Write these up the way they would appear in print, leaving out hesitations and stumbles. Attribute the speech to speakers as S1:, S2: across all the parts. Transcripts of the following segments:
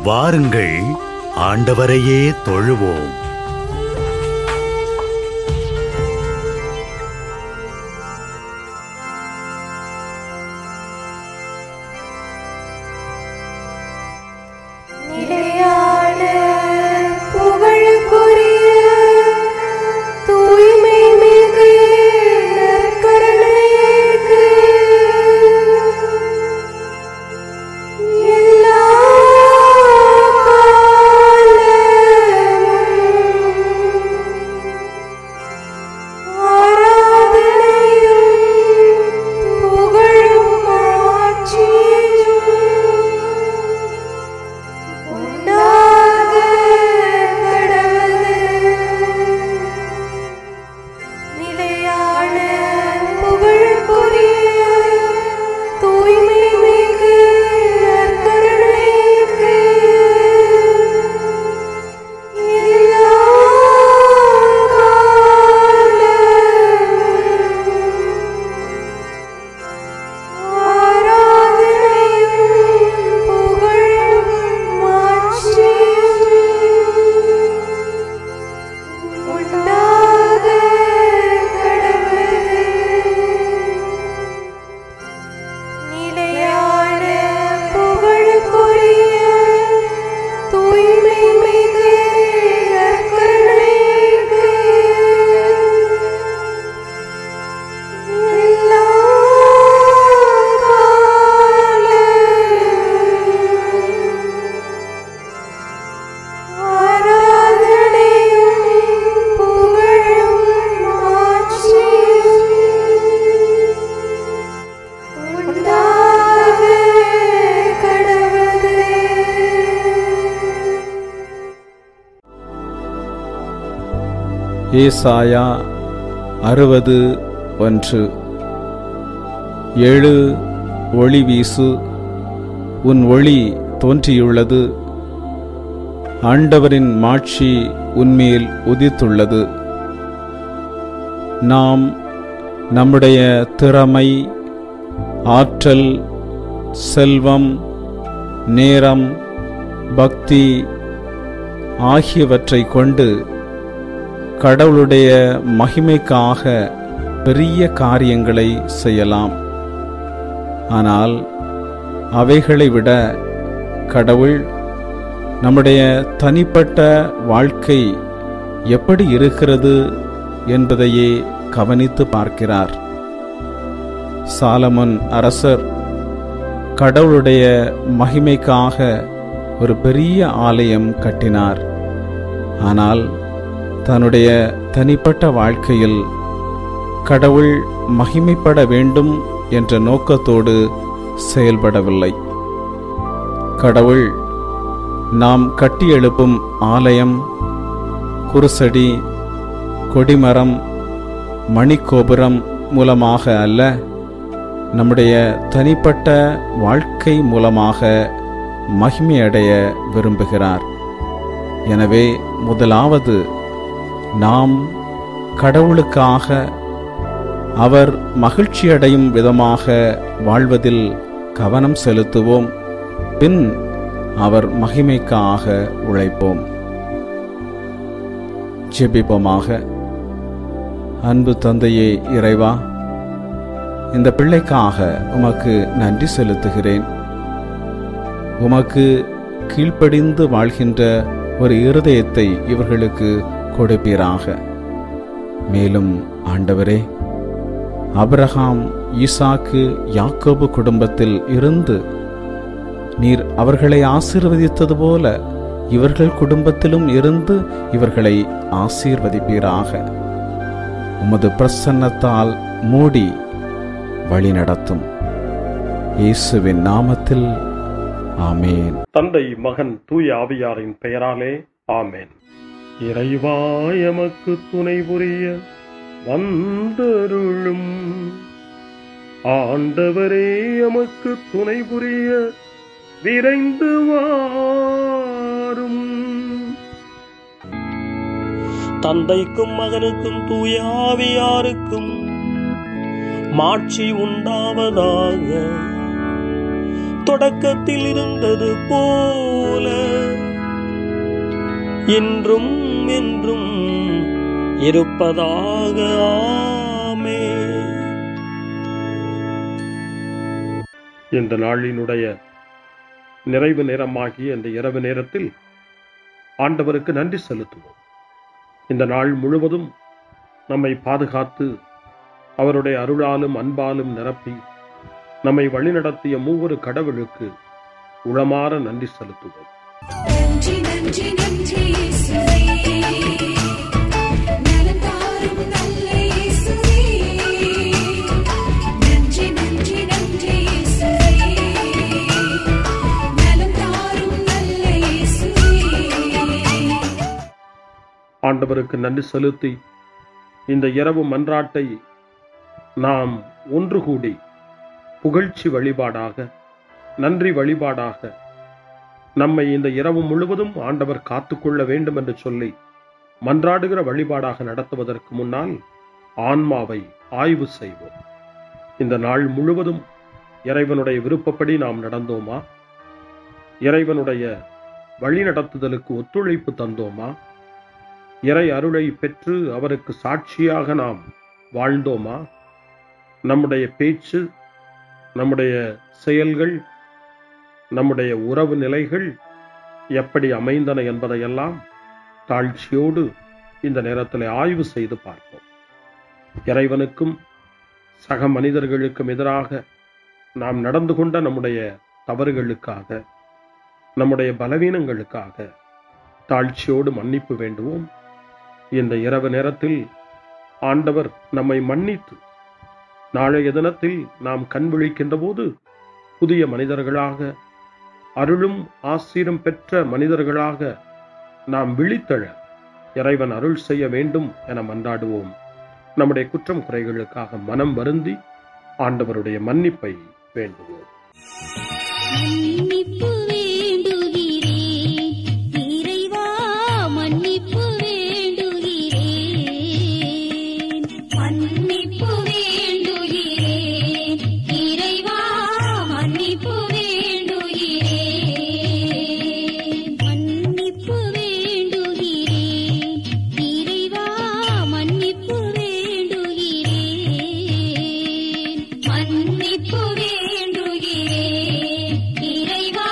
S1: வாருங்கள், ஆண்டவரையே தொழுவோம்.
S2: ஏசாயா 60:1. எழு, ஒளி வீசு, உன் ஒளி தோன்றியுள்ளது, ஆண்டவரின் மாட்சி உன்மேல் உதித்துள்ளது. நாம் நம்முடைய திறமை, ஆற்றல், செல்வம், நேரம், பக்தி ஆகியவற்றை கொண்டு கடவுளுடைய மகிமைக்காக பெரிய காரியங்களை செய்யலாம். ஆனால் அவைகளை விட கடவுள் நம்முடைய தனிப்பட்ட வாழ்க்கை எப்படி இருக்கிறது என்பதையே கவனித்து பார்க்கிறார். சாலமோன் அரசர் கடவுளுடைய மகிமைக்காக ஒரு பெரிய ஆலயம் கட்டினார். ஆனால் தன்னுடைய தனிப்பட்ட வாழ்க்கையில் கடவுள் மகிமைப்பட வேண்டும் என்ற நோக்கத்தோடு செயல்படவில்லை. கடவுள் நாம் கட்டி எழுப்பும் ஆலயம், குருசடி, கொடிமரம், மணிக்கோபுரம் மூலமாக அல்ல, நம்முடைய தனிப்பட்ட வாழ்க்கை மூலமாக மகிமையடைய விரும்புகிறார். எனவே முதலாவது நாம் கடவுளுக்காக அவர் மகிழ்ச்சியடையும் விதமாக வாழ்வதில் கவனம் செலுத்துவோம். பின் அவர் மகிமைக்காக உழைப்போம். ஜெபிப்போமாக. அன்பு தந்தையே இறைவா, இந்த பிள்ளைக்காக உமக்கு நன்றி செலுத்துகிறேன். உமக்கு கீழ்ப்படிந்து வாழ்கின்ற ஒரு இருதயத்தை இவர்களுக்கு கொடுப்பீராக. மேலும் ஆண்டவரே, ஆபிரகாம், ஈசாக்கு, யாக்கோபு குடும்பத்தில் இருந்து நீர் அவர்களை ஆசீர்வதித்தது போல இவர்கள் குடும்பத்திலும் இருந்து இவர்களை ஆசீர்வதிப்பீராக. உமது பிரசன்னத்தால் மூடி வழி நடத்தும். இயேசுவின் நாமத்தில் ஆமேன்.
S3: தந்தை, மகன், தூய ஆவியாரின் பெயராலே ஆமேன். இறைவா எமக்கு துணை புரிய வந்தருளும். ஆண்டவரே எமக்கு துணை புரிய விரைந்து வாரும்.
S4: தந்தைக்கும் மகனுக்கும் தூய ஆவியாருக்கும் மாட்சி உண்டாவதாக. தொடக்கத்தில் இருந்தது போல இன்றும் என்றும் இருப்பதாக. ஆமென்.
S3: இந்த நாளினுடைய நிறைவு நேரமாகிய இந்த இரவு நேரத்தில் ஆண்டவருக்கு நன்றி செலுத்துவோம். இந்த நாள் முழுவதும் நம்மை பாதுகாத்து அவருடைய அருளாலும் அன்பாலும் நிரப்பி நம்மை வழிநடத்திய மூவொரு கடவுளுக்கு உளமாற நன்றி செலுத்துவோம்.
S5: நன்றி நன்றி நன்றி இயேசுவே, நலம் தாரும் நல்ல இயேசுவே. நன்றி நன்றி நன்றி இயேசுவே, நலம் தாரும் நல்ல இயேசுவே.
S3: ஆண்டவருக்கு நன்றி செலுத்தி இந்த இரவு மன்றாட்டை நாம் ஒன்று கூடி புகழ்ச்சி வழிபாடாக, நன்றி வழிபாடாக நம்மை இந்த இரவு முழுவதும் ஆண்டவர் காத்துக்கொள்ள வேண்டும் என்று சொல்லி மன்றாடுகிற வழிபாடாக நடத்துவதற்கு முன்னால் ஆன்மாவை ஆய்வு செய்வோம். இந்த நாள் முழுவதும் இறைவனுடைய விருப்பப்படி நாம் நடந்தோமா? இறைவனுடைய வழிநடத்துதலுக்கு ஒத்துழைப்பு தந்தோமா? இறை அருளை பெற்று அவருக்கு சாட்சியாக நாம் வாழ்ந்தோமா? நம்முடைய பேச்சு, நம்முடைய செயல்கள், நம்முடைய உறவு நிலைகள் எப்படி அமைந்தன என்பதையெல்லாம் தாழ்ச்சியோடு இந்த நேரத்தில் ஆய்வு செய்து பார்ப்போம். இறைவனுக்கும் சக மனிதர்களுக்கும் எதிராக நாம் நடந்து கொண்ட நம்முடைய தவறுகளுக்காக, நம்முடைய பலவீனங்களுக்காக தாழ்ச்சியோடு மன்னிப்பு வேண்டுவோம். இந்த இரவு நேரத்தில் ஆண்டவர் நம்மை மன்னித்து நாளைய தினத்தில் நாம் கண் விழிக்கின்ற போது புதிய மனிதர்களாக, அருளும் ஆசீரும் பெற்ற மனிதர்களாக நாம் விழித்தெழ இறைவன் அருள் செய்ய வேண்டும் என மன்றாடுவோம். நம்முடைய குற்றம் குறைகளுக்காக மனம் வருந்தி ஆண்டவருடைய மன்னிப்பை வேண்டுவோம்.
S5: மன்னிப்பு வேண்டுகிறேன் இறைவா, மன்னிப்பு வேண்டுகிறேன். மன்னிப்பு வேண்டுகிறேன் இறைவா, மன்னிப்பு வேண்டுகிறேன். மன்னிப்பு வேண்டுகிறேன் இறைவா, மன்னிப்பு வேண்டுகிறேன். மன்னிப்பு வேண்டுகிறேன் இறைவா,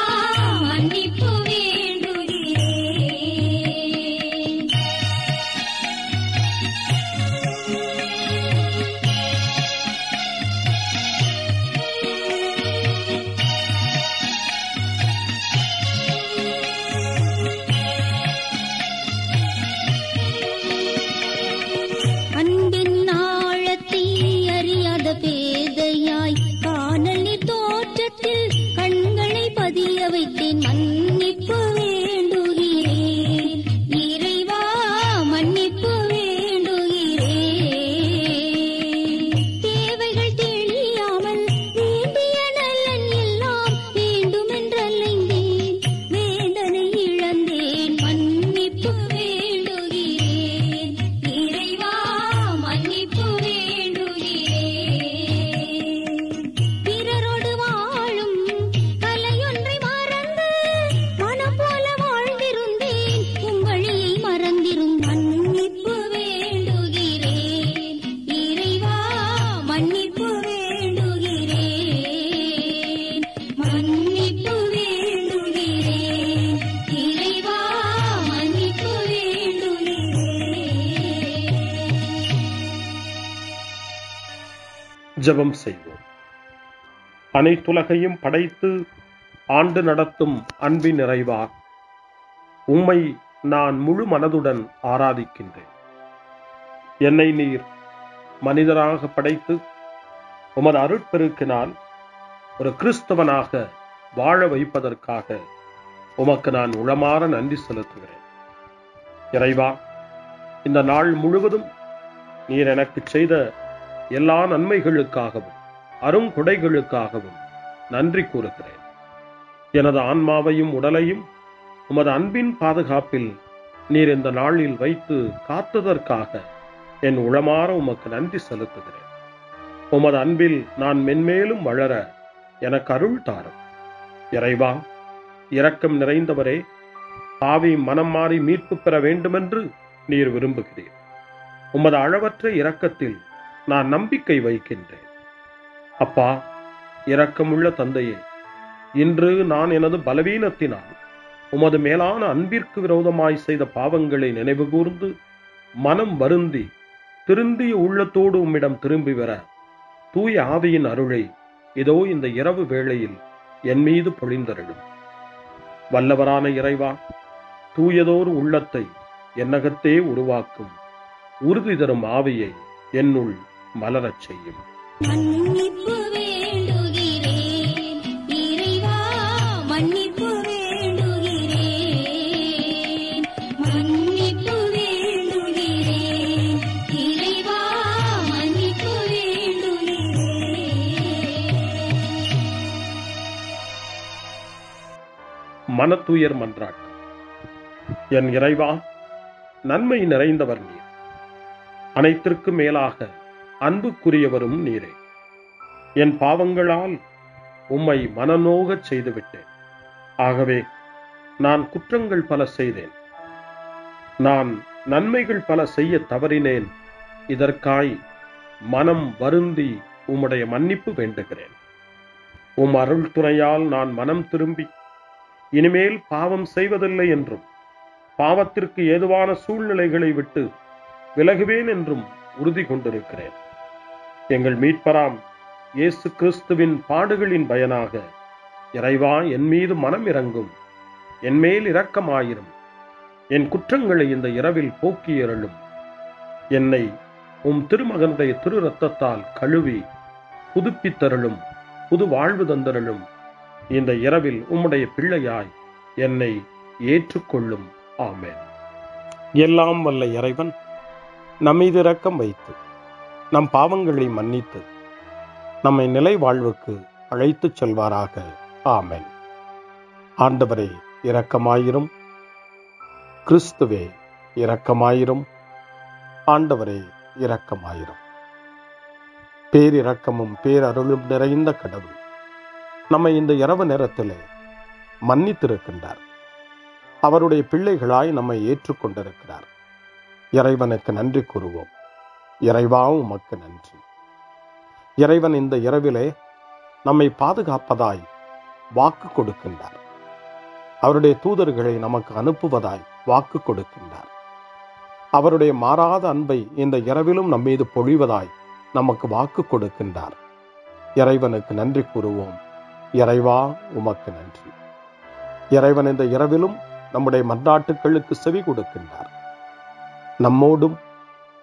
S5: மன்னிப்பு வேண்டுகிறேன். அன்பின் ஆழத்தை அறியாத பேதையாய் காணலின் தோற்றத்தில் கண்களை பதிய வைத்தேன். மன்னிப்பு வேண்டுகிறேன் இறைவா, மன்னிப்பு வேண்டுகிறேன். தேவைகள் தெரியாமல் வேண்டிய நலன் எல்லாம் வேண்டுமென்றலைந்தேன், வேதனை இழந்தேன். மன்னிப்பு வேண்டுகிறேன் இறைவா, மன்னிப்பு வேண்டுகிறேன். பிறரோடு வாழும் கலையொன்றை மறந்து மனம் போல வாழ்ந்திருந்தேன், உங்களியை மறந்திரும். மன்னிப்பு வேண்டுகிறேன் இறைவா, மன்னிப்பு வேண்டுகிறேன். மன்னிப்பு வேண்டுகிறேன் இறைவா, மன்னிப்பு வேண்டுகிறேன்.
S3: ஜெபம் செய்வோம். அனைத்துலகையும் படைத்து ஆண்டு நடத்தும் அன்பின் நிறைவா, உம்மை நான் முழு மனதுடன் ஆராதிக்கின்றேன். என்னை நீர் மனிதராக படைத்து உமது அருட்பெருக்கினால் ஒரு கிறிஸ்தவனாக வாழ வைப்பதற்காக உமக்கு நான் உளமாற நன்றி செலுத்துகிறேன். இறைவா, இந்த நாள் முழுவதும் நீர் எனக்கு செய்த எல்லா நன்மைகளுக்காகவும் அருங்கொடைகளுக்காகவும் நன்றி கூறுகிறேன். எனது ஆன்மாவையும் உடலையும் உமது அன்பின் பாதுகாப்பில் நீர் இந்த நாளில் வைத்து காத்ததற்காக என் உளமாற உமக்கு நன்றி செலுத்துகிறேன். உமது அன்பில் நான் மென்மேலும் வளர எனக்கு அருள் தாரும். இறைவா, இரக்கம் நிறைந்தவரே, பாவி மனம் மாறி மீட்பு பெற வேண்டுமென்று நீர் விரும்புகிறீர். உமது அளவற்ற இரக்கத்தில் நான் நம்பிக்கை வைக்கின்றேன். அப்பா, இரக்கமுள்ள தந்தையே, இன்று நான் எனது பலவீனத்தினால் உமது மேலான அன்பிற்கு விரோதமாய் செய்த பாவங்களை நினைவு கூர்ந்து மனம் வருந்தி திருந்திய உள்ளத்தோடு உம்மிடம் திரும்பி வர தூய ஆவியின் அருளை இதோ இந்த இரவு வேளையில் என் மீது பொழிந்தருளும். வல்லவரான இறைவா, தூயதோர் உள்ளத்தை என்னகத்தே உருவாக்கும் உறுதி தரும் ஆவியை என்னுள் மலரச் செய்யும்.
S5: மன்னிப்பு வேண்டுகிறேன் இறைவா, மன்னிப்பு வேண்டுகிறேன், மன்னிப்பு வேண்டுகிறேன் இறைவா, மன்னிப்பு வேண்டுகிறேன்.
S3: மனத்துயர் மன்றாட்டு. என் இறைவா, நன்மை நிறைந்தவர் நீர், அனைத்திற்கு மேலாக அன்புக்குரியவரும் நீரே. என் பாவங்களால் உம்மை மனநோகச் செய்துவிட்டேன். ஆகவே நான் குற்றங்கள் பல செய்தேன். நான் நன்மைகள் பல செய்ய தவறினேன். இதற்காய் மனம் வருந்தி உம்முடைய மன்னிப்பு வேண்டுகிறேன். உம் அருள் துணையால் நான் மனம் திரும்பி இனிமேல் பாவம் செய்வதில்லை என்றும் பாவத்திற்கு ஏதுவான சூழ்நிலைகளை விட்டு விலகுவேன் என்றும் உறுதி கொண்டிருக்கிறேன். எங்கள் மீட்பராம் இயேசு கிறிஸ்துவின் பாடுகளின் பயனாக இறைவா, என் மீது மனம் இறங்கும், என் மேல் இரக்கமாயிரும். என் குற்றங்களை இந்த இரவில் போக்கியருளும். என்னை உம் திருமகனுடைய திரு இரத்தத்தால் கழுவி புதுப்பித்தருளும், புது வாழ்வு தந்தருளும். இந்த இரவில் உம்முடைய பிள்ளையாய் என்னை ஏற்றுக்கொள்ளும். ஆமென். எல்லாம் வல்ல இறைவன் நம்மீது இரக்கம் வைத்து நம் பாவங்களை மன்னித்து நம்மை நிலை வாழ்வுக்கு அழைத்துச் செல்வாராக. ஆமென். ஆண்டவரே இரக்கமாயிரும். கிறிஸ்துவே இரக்கமாயிரும். ஆண்டவரே இரக்கமாயிரும். பேரிரக்கமும் பேரருளும் நிறைந்த கடவுள் நம்மை இந்த இரவு நேரத்திலே மன்னித்திருக்கின்றார். அவருடைய பிள்ளைகளாய் நம்மை ஏற்றுக்கொண்டிருக்கிறார். இறைவனுக்கு நன்றி கூறுவோம். இறைவா, உமக்கு நன்றி. இறைவன் இந்த இரவிலே நம்மை பாதுகாப்பதாய் வாக்கு கொடுக்கின்றார். அவருடைய தூதர்களை நமக்கு அனுப்புவதாய் வாக்கு கொடுக்கின்றார். அவருடைய மாறாத அன்பை இந்த இரவிலும் நம்மீது பொழிவதாய் நமக்கு வாக்கு கொடுக்கின்றார். இறைவனுக்கு நன்றி கூறுவோம். இறைவா, உமக்கு நன்றி. இறைவன் இந்த இரவிலும் நம்முடைய மன்றாட்டுக்களுக்கு செவி கொடுக்கின்றார். நம்மோடும்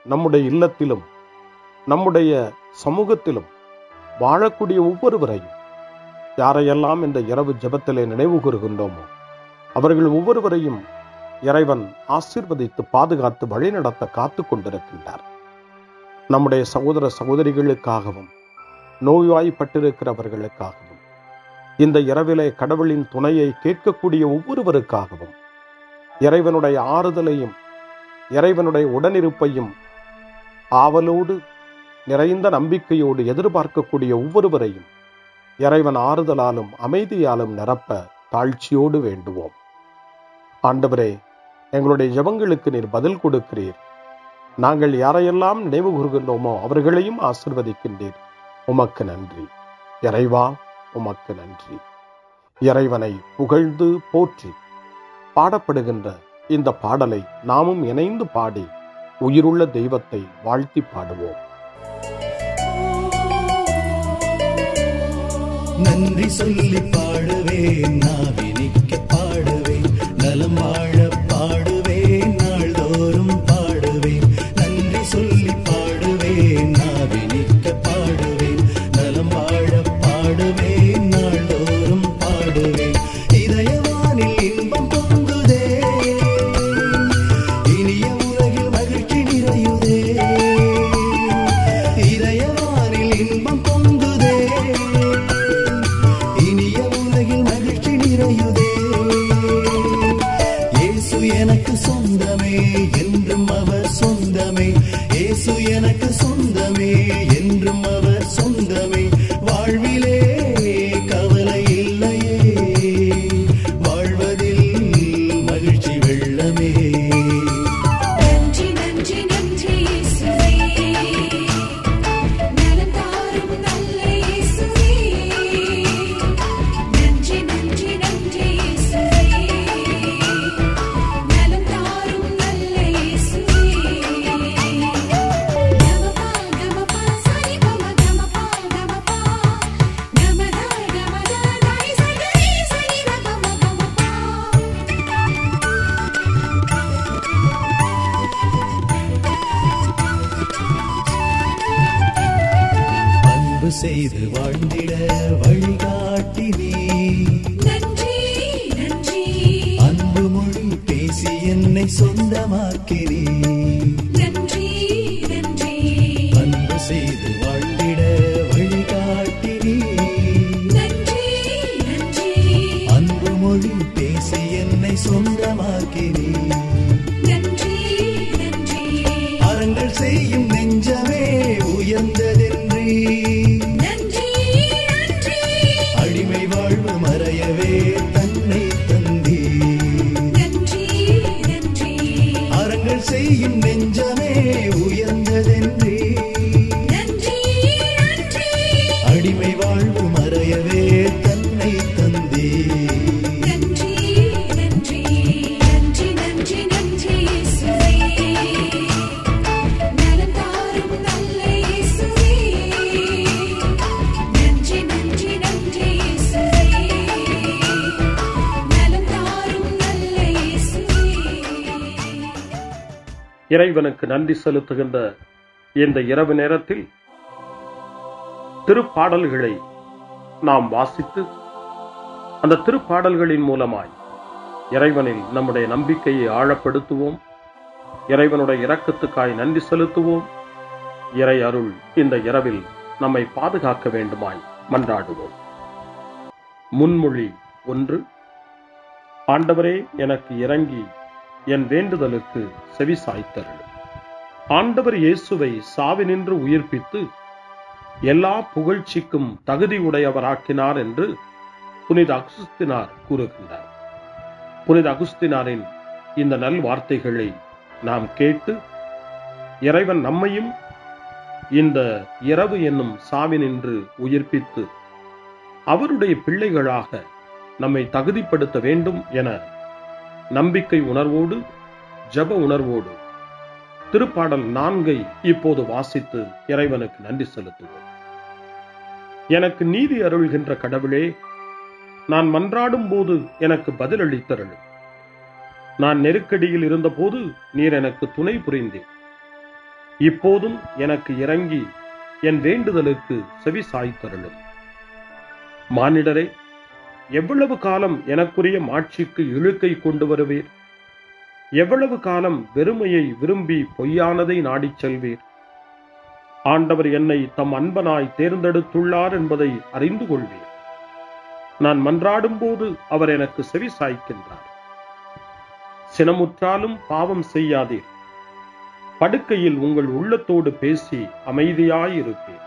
S3: நம்முடைய இல்லத்திலும் நம்முடைய சமூகத்திலும் வாழக்கூடிய ஒவ்வொருவரையும், யாரையெல்லாம் இந்த இரவு ஜெபத்திலே நினைவு கூறுகின்றோமோ அவர்கள் ஒவ்வொருவரையும் இறைவன் ஆசீர்வதித்து பாதுகாத்து வழிநடத்த காத்து கொண்டிருக்கின்றார். நம்முடைய சகோதர சகோதரிகளுக்காகவும் நோய்வாய்ப்பட்டிருக்கிறவர்களுக்காகவும் இந்த இரவிலே கடவுளின் துணையை கேட்கக்கூடிய ஒவ்வொருவருக்காகவும் இறைவனுடைய ஆறுதலையும் இறைவனுடைய உடனிருப்பையும் ஆவலோடு நிறைந்த நம்பிக்கையோடு எதிர்பார்க்கக்கூடிய ஒவ்வொருவரையும் இறைவன் ஆறுதலாலும் அமைதியாலும் நிரப்ப தாழ்ச்சியோடு வேண்டுவோம். ஆண்டவரே, எங்களுடைய ஜெபங்களுக்கு நீர் பதில் கொடுக்கிறீர். நாங்கள் யாரையெல்லாம் நினைவு கூறுகின்றோமோ அவர்களையும் ஆசீர்வதிக்கின்றீர். உமக்கு நன்றி. இறைவா, உமக்கு நன்றி. இறைவனை புகழ்ந்து போற்றி பாடப்படுகின்ற இந்த பாடலை நாமும் இணைந்து பாடி உயிருள்ள தெய்வத்தை வாழ்த்தி பாடுவோம்.
S6: நன்றி சொல்லி பாடுவேன், நாவினிக்க பாடுவேன், நலம் வாழ பாடுவேன், நாள்தோறும் பாடுவேன். நன்றி சொல்லி பாடுவேன், நாவினிக்க பாடுவேன், நலம் வாழ பாடுவேன், நாள்தோறும் பாடுவேன். இதயவானில் இன்பம் பொங்குதே, இனிய உலகில் மகிழ்ச்சி நிறையுதே. இதயவானில் இன்பம் பொங்குதே, இனிய உலகில் மகிழ்ச்சி நிறையுதே. என்னை சொந்தமாக்கினீ.
S5: நன்றி நன்றி
S6: அன்பு செய்து வாழ்ந்திட வழிகாட்டினீ.
S5: நன்றி நன்றி
S6: அன்பு மொழி பேசி என்னை சொந்தமாக்கினீ.
S5: நன்றி நன்றி
S6: அறங்கள் செய்யும் நெஞ்சமே உயர்ந்ததென்றி.
S5: நன்றி நன்றி
S6: அடிமை வாழ்வு மறையவே தன்னை தந்தீ.
S5: நன்றி நன்றி
S6: அறங்கள் செய்யும் நெஞ்சமே உயர்ந்ததென்றி.
S5: நன்றி நன்றி
S6: அடிமை வாழ்வு மறையவே தன்னை தந்தீ.
S5: நன்றி நன்றி நன்றி நன்றி நன்றி இயேசுவே நலம் தாரும் நல்ல இயேசுவே நன்றி நன்றி நன்றி இயேசுவே நலம் தாரும் நல்ல இயேசுவே.
S3: இறைவனுக்கு நன்றி செலுத்துகின்ற இந்த இரவு நேரத்தில் திருப்பாடல்களை நாம் வாசித்து அந்த திருப்பாடல்களின் மூலமாய் இறைவனில் நம்முடைய நம்பிக்கையை ஆழப்படுத்துவோம். இறைவனுடைய இரக்கத்துக்காய் நன்றி செலுத்துவோம். இறை அருள் இந்த இரவில் நம்மை பாதுகாக்க வேண்டுமாய் மன்றாடுவோம். முன்மொழி 1. ஆண்டவரே, எனக்கு இறங்கி என் வேண்டுதலுக்கு செவி சாய்த்தருளும். ஆண்டவர் இயேசுவை சாவினின்று உயிர்ப்பித்து எல்லா புகழ்ச்சிக்கும் தகுதி உடையவராக்கினார் என்று புனித அகுஸ்தினார் கூறுகின்றார். புனித அகுஸ்தினாரின் இந்த நல் வார்த்தைகளை நாம் கேட்டு இறைவன் நம்மையும் இந்த இரவு என்னும் சாவினின்று உயிர்ப்பித்து அவருடைய பிள்ளைகளாக நம்மை தகுதிப்படுத்த வேண்டும் என நம்பிக்கை உணர்வோடு ஜெப உணர்வோடு திருப்பாடல் 4 இப்போது வாசித்து இறைவனுக்கு நன்றி செலுத்துவோம். எனக்கு நீதி அருள்கின்ற கடவுளே, நான் மன்றாடும் போது எனக்கு பதிலளித்தருளும். நான் நெருக்கடியில் இருந்தபோது நீர் எனக்கு துணை புரிந்தீர். இப்போதும் எனக்கு இறங்கி என் வேண்டுதலுக்கு செவி சாய்த்தருளும். மானிடரே, எவ்வளவு காலம் எனக்குரிய மாட்சிக்கு இழுக்கை கொண்டு வருவீர்? எவ்வளவு காலம் வெறுமையை விரும்பி பொய்யானதை நாடிச் செல்வீர்? ஆண்டவர் என்னை தம் அன்பனாய் தேர்ந்தெடுத்துள்ளார் என்பதை அறிந்து கொள்வீர். நான் மன்றாடும் போது அவர் எனக்கு செவி சாய்க்கின்றார். சினமுற்றாலும் பாவம் செய்யாதீர். படுக்கையில் உங்கள் உள்ளத்தோடு பேசி அமைதியாயிருப்பீர்.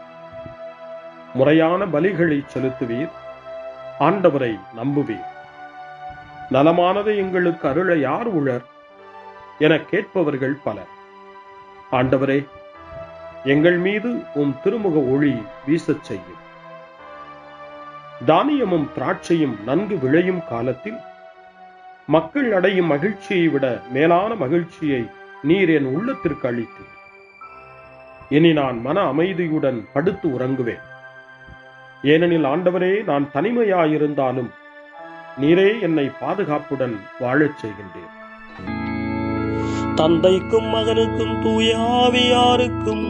S3: முறையான பலிகளை செலுத்துவீர். ஆண்டவரை நம்புவீர். நலமானதை எங்களுக்கு அருள யார் உளர் என கேட்பவர்கள் பலர். ஆண்டவரே, எங்கள் மீது உம் திருமுக ஒளி வீசச் செய்யும். தானியமும் திராட்சையும் நன்கு விளையும் காலத்தில் மக்கள் அடையும் மகிழ்ச்சியை விட மேலான மகிழ்ச்சியை நீர் என் உள்ளத்திற்கு அளித்தீர். இனி நான் மன அமைதியுடன் படுத்து உறங்குவேன். ஏனெனில் ஆண்டவரே, நான் தனிமையாயிருந்தாலும் நீரே என்னை பாதுகாப்புடன் வாழச் செய்கின்றீர்.
S4: தந்தைக்கும் மகனுக்கும் தூய ஆவியாருக்கும்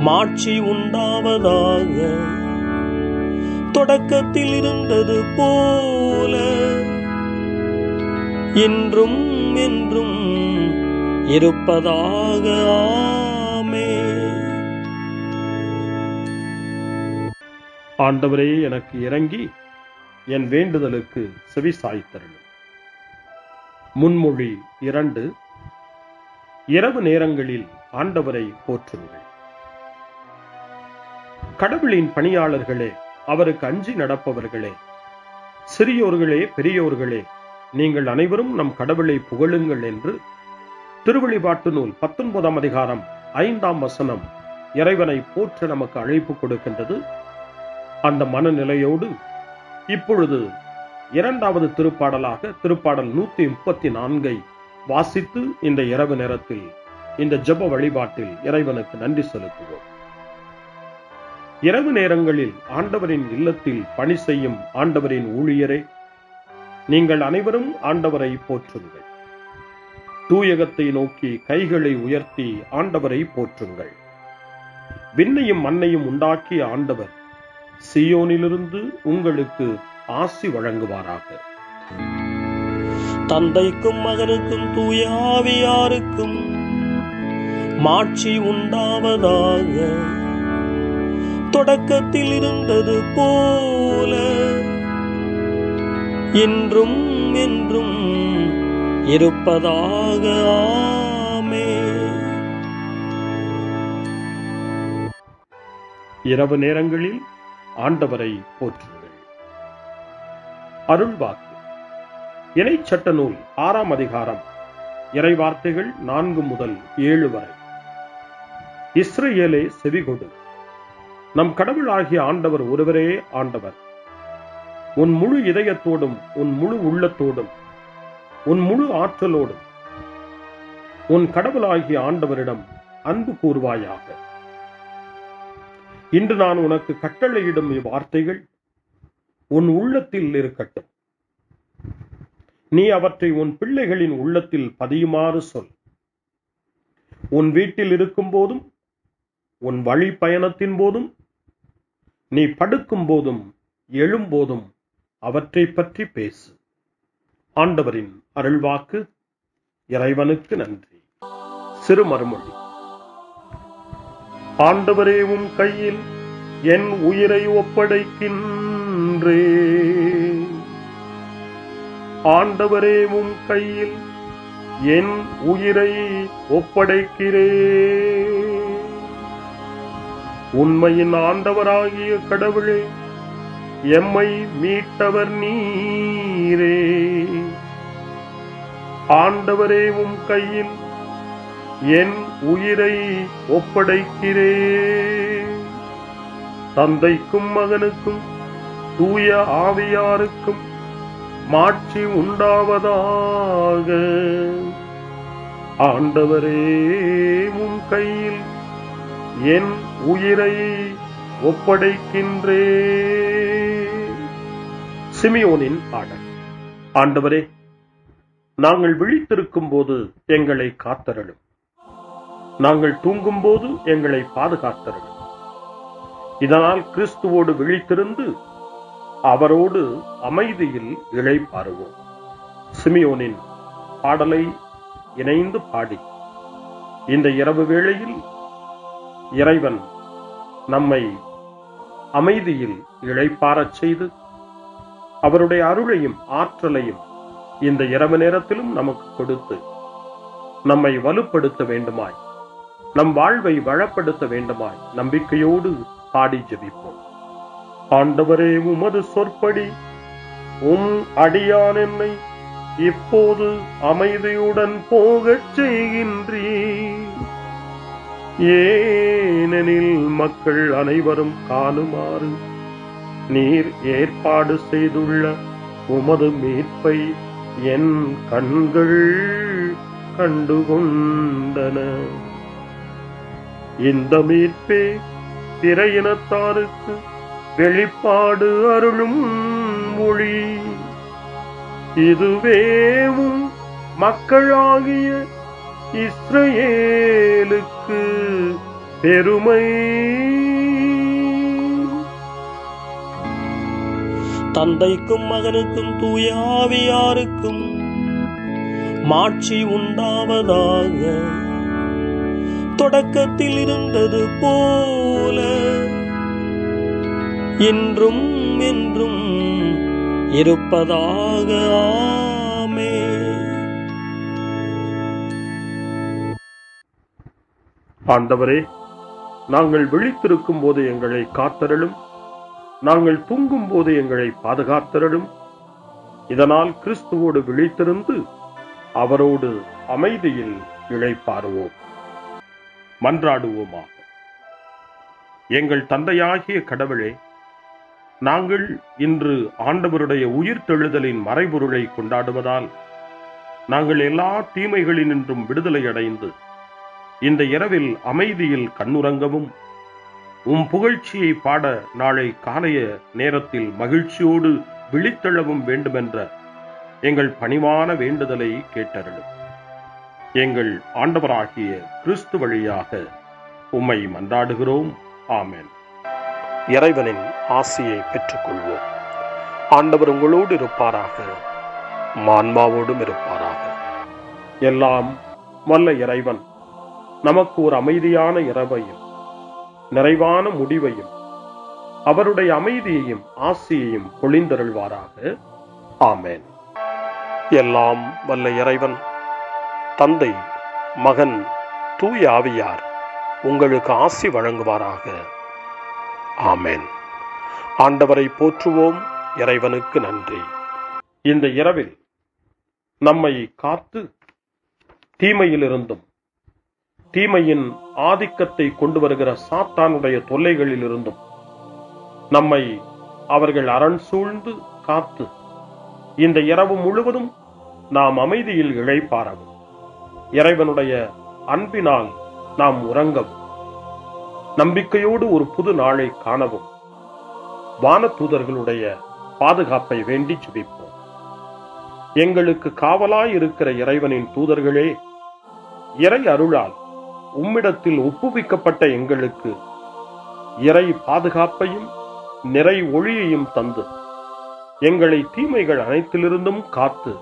S4: மாட்சி உண்டாவதாக. தொடக்கத்தில் இருந்தது போல இன்றும் என்றும் இருப்பதாக. ஆமென்.
S3: ஆண்டவரே, எனக்கு இறங்கி என் வேண்டுதலுக்கு செவி சாய்த்தருளும். முன்மொழி 2. இரவு நேரங்களில் ஆண்டவரை போற்றுங்கள். கடவுளின் பணியாளர்களே, அவருக்கு அஞ்சி நடப்பவர்களே, சிறியோர்களே பெரியோர்களே, நீங்கள் அனைவரும் நம் கடவுளை புகழுங்கள் என்று திருவெளிப்பாட்டு நூல் 19ஆம் அதிகாரம் 5ஆம் வசனம் இறைவனை போற்ற நமக்கு அழைப்பு கொடுக்கின்றது. அந்த மனநிலையோடு இப்பொழுது 2வது திருப்பாடலாக திருப்பாடல் 134 வாசித்து இந்த இரவு நேரத்தில் இந்த ஜெப வழிபாட்டில் இறைவனுக்கு நன்றி செலுத்துவோம். இரவு நேரங்களில் ஆண்டவரின் இல்லத்தில் பணி செய்யும் ஆண்டவரின் ஊழியரே, நீங்கள் அனைவரும் ஆண்டவரை போற்றுங்கள். தூயகத்தை நோக்கி கைகளை உயர்த்தி ஆண்டவரை போற்றுங்கள். விண்ணையும் மண்ணையும் உண்டாக்கிய ஆண்டவர் சீயோனிலிருந்து உங்களுக்கு ஆசி வழங்குவாராக.
S4: தந்தைக்கும் மகனுக்கும் தூய ஆவியாருக்கும் மாட்சி உண்டாவதாக. தொடக்கத்தில் இருந்தது போல இன்றும் என்றும் இருப்பதாக. ஆமென்.
S3: இரவு நேரங்களில் ஆண்டவரை போற்றுங்கள். அருள்வாக்கு இணைச்சட்ட நூல் 6ஆம் அதிகாரம் இறைவார்த்தைகள் 4 முதல் 7 வரை. இஸ்ரவேலே செவிகொடு, நம் கடவுளாகிய ஆண்டவர் ஒருவரே ஆண்டவர். உன் முழு இதயத்தோடும் உன் முழு உள்ளத்தோடும் உன் முழு ஆற்றலோடும் உன் கடவுளாகிய ஆண்டவரிடம் அன்பு கூறுவாயாக. இன்று நான் உனக்கு கட்டளையிடும் இவ்வார்த்தைகள் உன் உள்ளத்தில் இருக்கட்டும். நீ அவற்றை உன் பிள்ளைகளின் உள்ளத்தில் பதியுமாறு சொல். உன் வீட்டில் இருக்கும் போதும் உன் வழி பயணத்தின் போதும் நீ படுக்கும் போதும் எழும்போதும் அவற்றை பற்றி பேசு. ஆண்டவரின் அருள்வாக்கு. இறைவனுக்கு நன்றி. சிறு மறுமொழி. ஆண்டவரே, உம் கையில் என் உயிரை ஒப்படைக்கின்றேன். ஆண்டவரே, உம் கையில் என் உயிரை ஒப்படைக்கிறேன். உண்மையின் ஆண்டவராகிய கடவுளே, எம்மை மீட்டவர் நீரே. ஆண்டவரே, உம் கையில் என் உயிரை ஒப்படைக்கிறேன். தந்தைக்கும் மகனுக்கும் தூய ஆவியாருக்கும் மாட்சி உண்டாவதாக. ஆண்டவரே, உம் கையில் என் உயிரை ஒப்படைக்கின்றேன். சிமியோனின் பாடல். ஆண்டவரே, நாங்கள் விழித்திருக்கும் போது எங்களை காத்தருளும். நாங்கள் தூங்கும் போது எங்களை பாதுகாத்தருளும். இதனால் கிறிஸ்துவோடு விழித்திருந்து அவரோடு அமைதியில் இளைப்பாறுவோம். சிமியோனின் பாடலை இணைந்து பாடி இந்த இரவு வேளையில் இறைவன் நம்மை அமைதியில் இளைப்பாறச் செய்து அவருடைய அருளையும் ஆற்றலையும் இந்த இரவு நேரத்திலும் நமக்கு கொடுத்து நம்மை வலுப்படுத்த வேண்டுமாய், நம் வாழ்வை வளப்படுத்த வேண்டுமாய் நம்பிக்கையோடு பாடி ஜெபிப்போம். ஆண்டவரே, உமது சொற்படி உம் அடியான் என்னை இப்போது அமைதியுடன் போகச் செய்கின்றீர். ஏனெனில் மக்கள் அனைவரும் காணுமாறு நீர் ஏற்பாடு செய்துள்ள உமது மீட்பை என் கண்கள் கண்டுகொண்டன. இந்த மீட்பே பிற இனத்தாருக்கு வெளிப்பாடு அருளும் மொழி. இதுவேவும் மக்களாகிய இஸ்ரவேலுக்கு பெருமை.
S4: தந்தைக்கும் மகனுக்கும் தூய ஆவியாருக்கும் மாட்சி உண்டாவதாக. தொடக்கத்தில் இருந்தது போல இன்றும் என்றும் இருப்பதாக. ஆமென்.
S3: ஆண்டவரே, நாங்கள் விழித்திருக்கும் போது எங்களை காத்தருளும். நாங்கள் தூங்கும் போது எங்களை பாதுகாத்தருளும். இதனால் கிறிஸ்துவோடு விழித்திருந்து அவரோடு அமைதியில் இளைப்பாறுவோம். மன்றாடுவோமாக. எங்கள் தந்தையாகிய கடவுளே, நாங்கள் இன்று ஆண்டவருடைய உயிர்த்தெழுதலின் மறைபொருளை கொண்டாடுவதால் நாங்கள் எல்லா தீமைகளினின்றும் விடுதலை அடைந்து இந்த இரவில் அமைதியில் கண்ணுறங்கவும் உம் புகழ்ச்சியை பாட நாளை காலைய நேரத்தில் மகிழ்ச்சியோடு விழித்தெழவும் வேண்டுமென்ற எங்கள் பணிவான வேண்டுதலை கேட்டருளும். எங்கள் ஆண்டவராகிய கிறிஸ்து வழியாக உம்மை மன்றாடுகிறோம். ஆமென். இறைவனின் ஆசியை பெற்றுக்கொள்வோம். ஆண்டவர் உங்களோடு இருப்பாராக. ஆன்மாவோடும் இருப்பாராக. எல்லாம் வல்ல இறைவன் நமக்கு ஒரு அமைதியான இரவையும் நிறைவான முடிவையும் அவருடைய அமைதியையும் ஆசியையும் பொழிந்தருள்வாராக. ஆமென். எல்லாம் வல்ல இறைவன் தந்தை, மகன், தூய ஆவியார் உங்களுக்கு ஆசி வழங்குவாராக. ஆமென். ஆண்டவரை போற்றுவோம். இறைவனுக்கு நன்றி. இந்த இரவில் நம்மை காத்து தீமையிலிருந்தும் தீமையின் ஆதிக்கத்தை கொண்டு வருகிற சாத்தானுடைய தொல்லைகளிலிருந்தும் நம்மை அவர்கள் அரண் சூழ்ந்து காத்து இந்த இரவு முழுவதும் நாம் அமைதியில் இளைப்பாறவும், இறைவனுடைய அன்பினால் நாம் உறங்கவும், நம்பிக்கையோடு ஒரு புது நாளை காணவும் வானதூதர்களுடைய பாதுகாப்பை வேண்டி ஜெபிப்போம். எங்களுக்கு காவலாய் இருக்கிற இறைவனின் தூதர்களே, இறை அருளால் உம்மிடத்தில் ஒப்புவிக்கப்பட்ட எங்களுக்கு இறை பாதுகாப்பையும் நிறை ஒளியையும் தந்து எங்களை தீமைகள் அனைத்திலிருந்தும் காத்து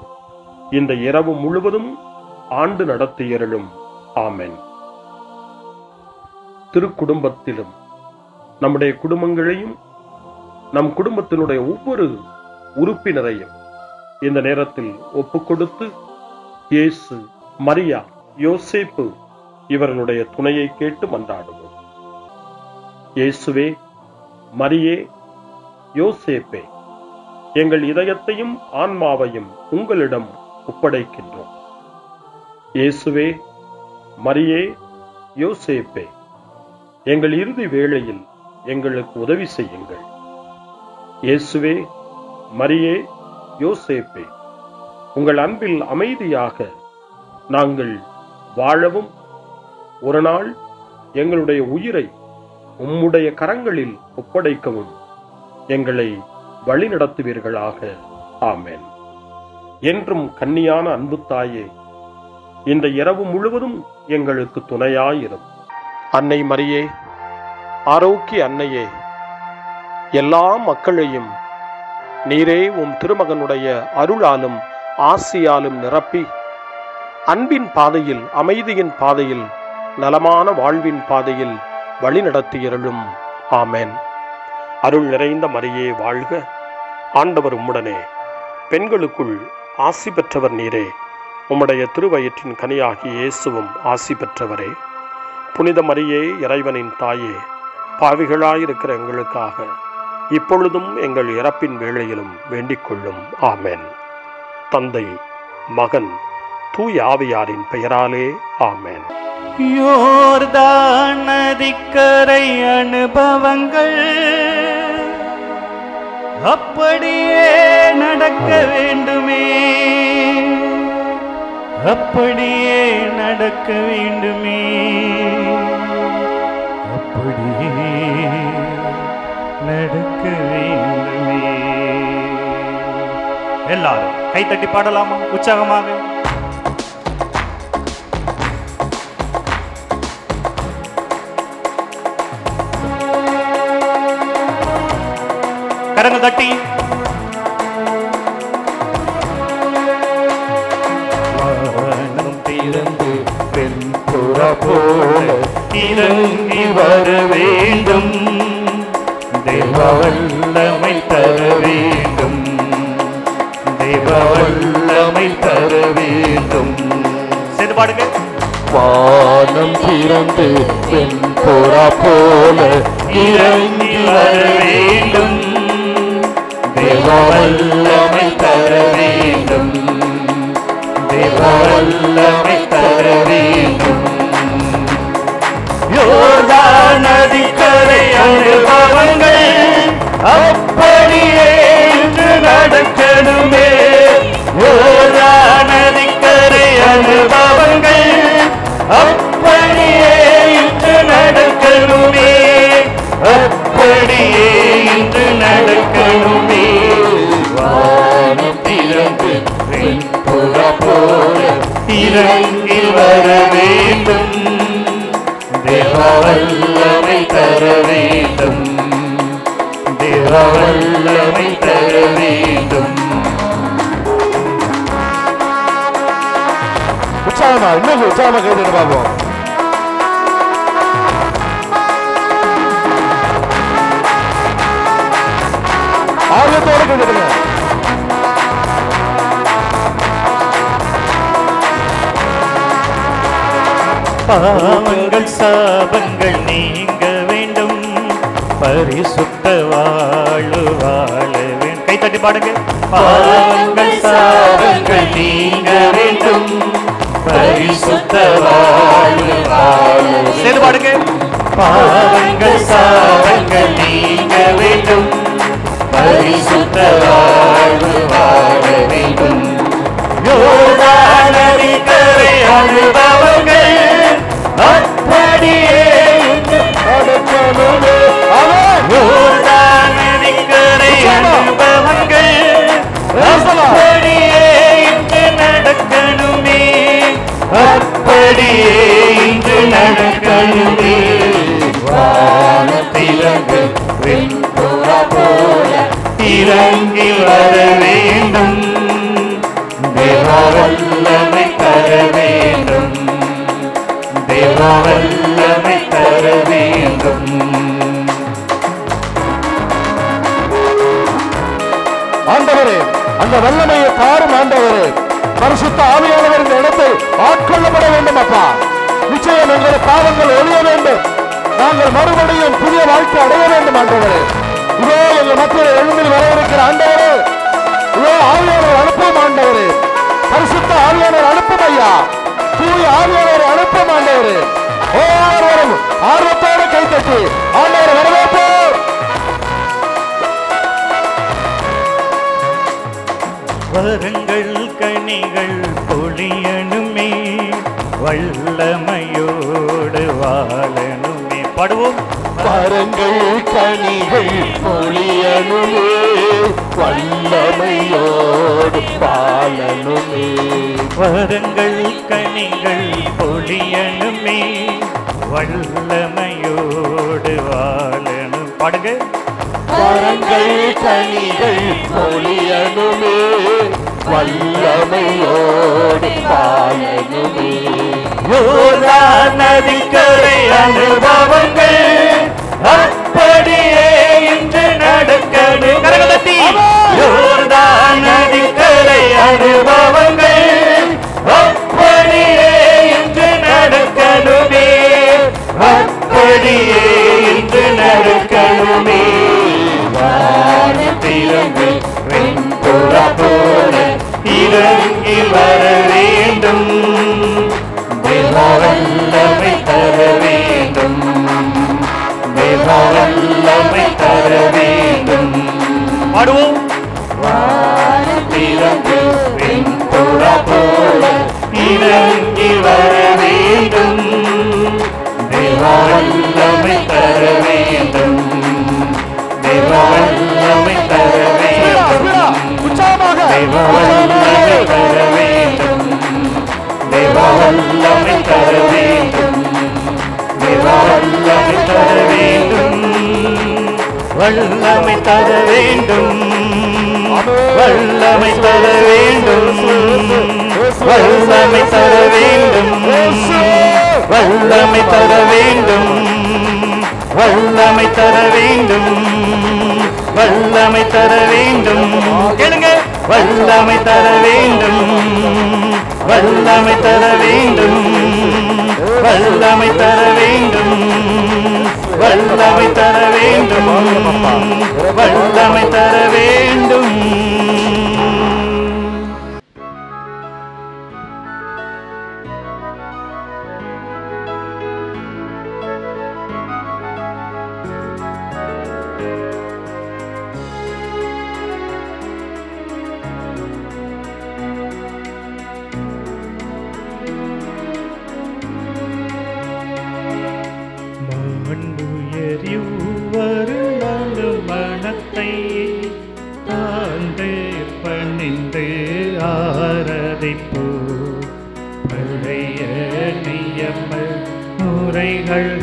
S3: இந்த இரவு முழுவதும் ஆண்டு நடத்தியருளும். ஆமென். திருக்குடும்பத்திலும் நம்முடைய குடும்பங்களையும் நம் குடும்பத்தினுடைய ஒவ்வொரு உறுப்பினரையும் இந்த நேரத்தில் ஒப்புக்கொடுத்து இயேசு, மரியா, யோசேப்பு இவர்களுடைய துணையை கேட்டு மன்றாடுவோம். இயேசுவே, மரியே, யோசேப்பே, எங்கள் இதயத்தையும் ஆன்மாவையும் உங்களிடம் ஒப்படைக்கின்றோம். இயேசுவே, மரியே, யோசேப்பே, எங்கள் இறுதி வேளையில் எங்களுக்கு உதவி செய்யுங்கள். இயேசுவே, மரியே, யோசேப்பே, உங்கள் அன்பில் அமைதியாக நாங்கள் வாழவும் ஒரு நாள் எங்களுடைய உயிரை உம்முடைய கரங்களில் ஒப்படைக்கவும் எங்களை வழிநடத்துவீர்களாக. ஆமென். என்றும் கன்னியான அன்பு தாயே, இந்த இரவு முழுவதும் எங்களுக்கு துணையாயிரும். அன்னை மரியே, ஆரோக்கிய அன்னையே, எல்லா மக்களையும் நீரே உம் திருமகனுடைய அருளாலும் ஆசியாலும் நிரப்பி அன்பின் பாதையில், அமைதியின் பாதையில், நலமான வாழ்வின் பாதையில் வழிநடத்தியருளும். ஆமென். அருள் நிறைந்த மரியே வாழ்க. ஆண்டவர் உம்முடனே, பெண்களுக்குள் ஆசி பெற்றவர் நீரே. உம்முடைய திருவயிற்றின் கனியாகிய இயேசுவும் ஆசி பெற்றவரே. புனித மரியே, இறைவனின் தாயே, பாவிகளாயிருக்கிற எங்களுக்காக இப்பொழுதும் எங்கள் இறப்பின் வேளையிலும் வேண்டிக் கொள்ளும். ஆமென். தந்தை, மகன், தூய ஆவியாரின் பெயராலே. ஆமென்.
S7: யோர்தான் நதிக்கரை அனுபவங்கள் அப்படியே நடக்க வேண்டுமே, அப்படியே நடக்க வேண்டுமே, அப்படியே நடக்க வேண்டுமே. எல்லாரும் கைத்தட்டி பாடலாமா உற்சாகமாக? கரங்கள் தட்டி வானம் திறந்து வெண்புறா போல இறங்கி வர வேண்டும், தேவ வல்லமை தர வேண்டும், தேவ வல்லமை தர வேண்டும். சேர்ந்து பாடுங்க. வானம் திறந்து வெண்புறா போல இறங்கி வர வேண்டும், தேவ வல்லமை தர வேண்டும், தேவ வல்லமை தர வேண்டும். யோர்தான் நதிக்கரை அனுபவங்கள் அப்படியே இன்று நடக்கணுமே, யோர்தான் நதிக்கரை அனுபவங்கள் அப்படியே இன்று நடக்கணுமே, அப்படியே இன்று நடக்கணுமே. வானம் திறந்து வெண்புறா போல இறங்கி வர வேண்டும், தேவ வல்லமை தர வேண்டும், தேவ வல்லமை தர வேண்டும்.
S8: உற்சாகமா இன்னும் உற்சாகமா கேட்டு பார்ப்போம். ஆர்வத்தோடு கேட்டுங்க.
S7: பாவங்கள் சாபங்கள் நீங்க வேண்டும், பரிசுத்த வாழ்வு வாழ வேண்டும். கை தட்டி பாடுங்க. பாவங்கள் சாபங்கள் நீங்க வேண்டும், பரிசுத்த வாழ்வு வாழ வேண்டும். சேர்ந்து பாடுங்க. பாவங்கள் சாபங்கள் நீங்க வேண்டும், பரிசுத்த வாழ்வு வாழ வேண்டும். யோர்தான் நதிக்கரை அனுபவங்கள் அப்படியே நடக்கணுமே. யோர்தான் நதிக்கரை அனுபவங்கள் அப்படியே இன்று நடக்கணுமே, அப்படியே இன்று நடக்கணுமே. வானத்திலங்கு வெண்புறா போல இறங்கி வர வேண்டும், தேவா வல்லமை தர வேண்டும், தேவா வல்லமை தர வேண்டும்.
S8: ஆண்டவரே, அந்த வல்லமையை தாரும் ஆண்டவரே. பரிசுத்த ஆவியானவர் இந்த இடத்தை ஆட்கொள்ளப்பட வேண்டும் அப்பா. நிச்சயம் எங்கள் பாவங்கள் ஒழிய வேண்டும், நாங்கள் மறுபடியும் புதிய வாழ்க்கை அடைய வேண்டும் ஆண்டவரே. இதோ எங்கள் மத்தியில் எழுந்தில் வர இருக்கிற ஆண்டவரே, இதோ ஆவியானவர் அனுப்பும் ஆண்டவரே. பரிசுத்த ஆவியானவர் அனுப்பும் ஐயா, தூய ஆவியானவர் அனுப்பும் ஆண்டவரே. ஒவ்வொருவரும் ஆர்வத்தோடு கைத்தட்டி ஆண்டவர் வரவேற்போம்.
S7: வரங்கள் கனிகள் பொழியணுமே, வல்லமையோடு வாழணுமே. பாடுவோம்.
S8: வரங்கள் கனிகள் பொழியணுமே, வல்லமையோடு பாலனுமே.
S7: வரங்கள் கனிகள் பொழியணுமே, வல்லமையோடு வாழணும். பாடுங்க.
S8: வரங்கள் கனிகள் பொழியணுமே, வல்லமையோடு பாலனுமே.
S7: யோர்தான் நதிக்கரை அனுபவங்கள் அப்படியே இன்று நடக்கணும். கரங்கள் தட்டி. யோர்தான் நதிக்கரை அனுபவங்கள் அப்படியே இன்று நடக்கணுமே, அப்படியே இன்று நடக்கணுமே. வானத்திலங்கு வெண்புறா போல இறங்கி வர வேண்டும், தேவா வல்லமை தர வேண்டும், தேவா வல்லமை தர வேண்டும். பாடுவோம். வானத்திலங்கு வெண்புறா போல இறங்கி வர வேண்டும், தேவா வல்லமை தர வேண்டும், தேவா வல்லமை தர வேண்டும், தேவா வல்லமை தர வேண்டும், தேவா வல்லமை தர வேண்டும், தேவா வல்லமை தர வேண்டும், வல்லமை தர வேண்டும், வல்லமை தர வேண்டும், வல்லமை தர வேண்டும், வல்லமை தர வேண்டும், வல்லமை தர வேண்டும், வல்லமை தர வேண்டும். கேளுங்க. வல்லமை தர வேண்டும், வல்லமை தர வேண்டும், வல்லமை தர வேண்டும், வல்லமை தர வேண்டும், வல்லமை தர வேண்டும். மனத்தை தாழ்ந்து பணிந்து ஆராதிப்போ, பழைய நியம முறைகள்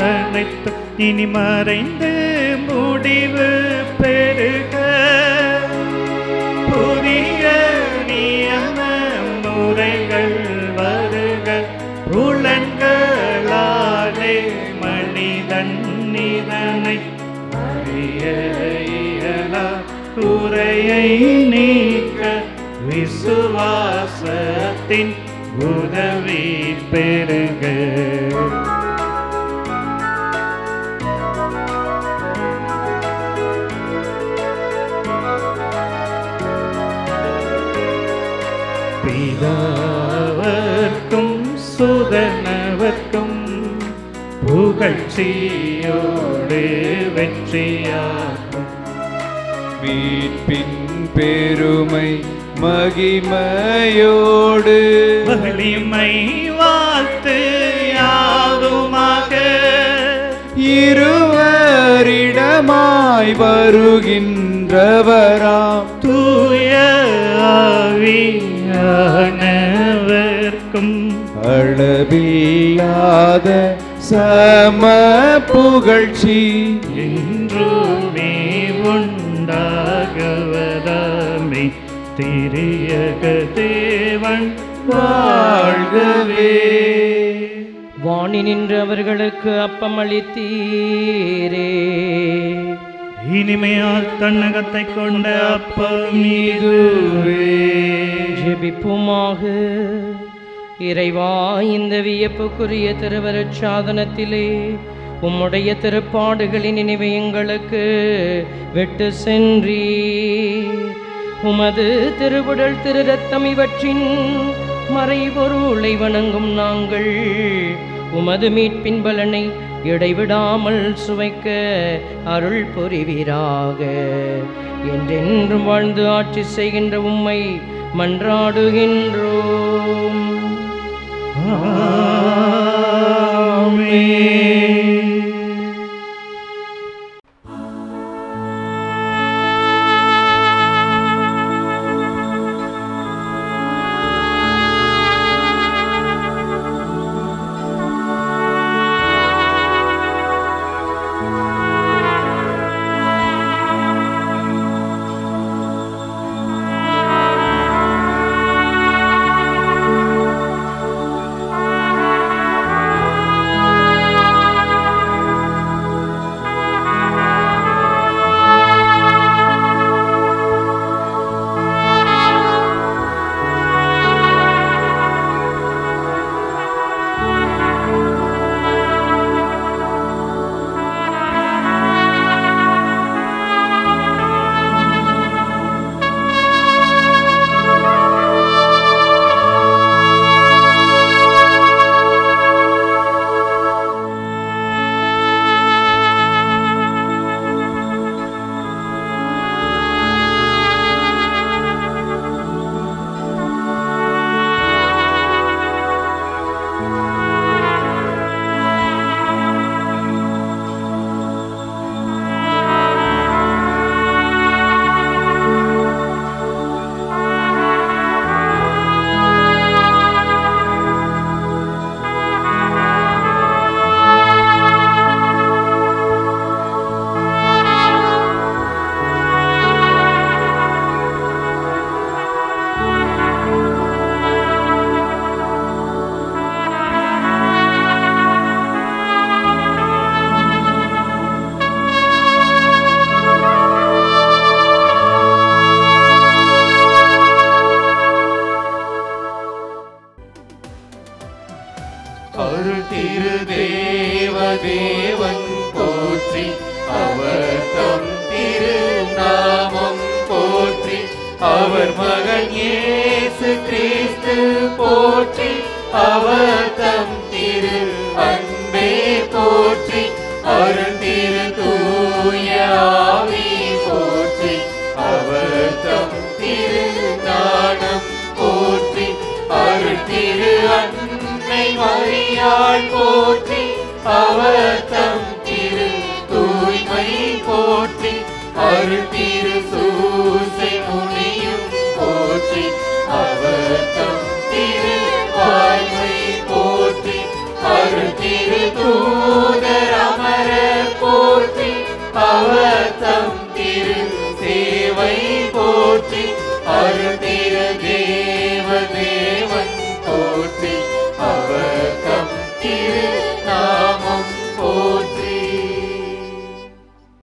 S7: அனைத்து இனி மறைந்து முடிவு பெறுக. புதிய நியம முறைகள் வருக, இயலா குறையை நீக்க விசுவாசத்தின் உதவி பெறுக. பிதாவர்க்கும் சுதனவர்க்கும் புகழ்ச்சியோடு வெற்றியாகும்.
S9: மீட்பின் பெருமை மகிமையோடு
S7: வலிமை வாழ்த்து யாதுமாக
S9: இருவரிடமாய் வருகின்றவராம்
S7: தூய ஆவியானவர்க்கும்
S9: அளவில்லாத சம புகழ்ச்சி
S7: என்றுமே உண்டாகவதாமே. திரியக தேவன் வாழ்கவே.
S10: வாணி நின்று அவர்களுக்கு அப்பம் அளித்தீரே.
S7: இனிமையால் தன்னகத்தை கொண்ட அப்பம் இதுவே.
S10: ஜெபிப்புமாக. இறைவா, இந்த வியப்புக்குரிய திருவருட் சாதனத்திலே உம்முடைய திருப்பாடுகளின் நினைவை எங்களுக்கு விட்டு சென்றீர். உமது திருவுடல் திரு ரத்தம் இவற்றின் மறைபொருளை வணங்கும் நாங்கள் உமது மீட்பின் பலனை இடைவிடாமல் சுவைக்க அருள் புரிவீராக. என்றென்றும் வாழ்ந்து ஆட்சி செய்கின்ற உம்மை மன்றாடுகின்றோம்.
S11: அருள் திரு தேவன் போற்றி, அவர் தம் திரு நாமம் போற்றி, அவர் மகன் இயேசு கிறிஸ்து போற்றி, அவர் தம் திரு அன்பே போற்றி, அருள் திரு தூய ஆவி போற்றி, அவர் தம் திரு ஞானம் போற்றி, அருள் திரு அன்னை மரியாள் போற்றி, அவர்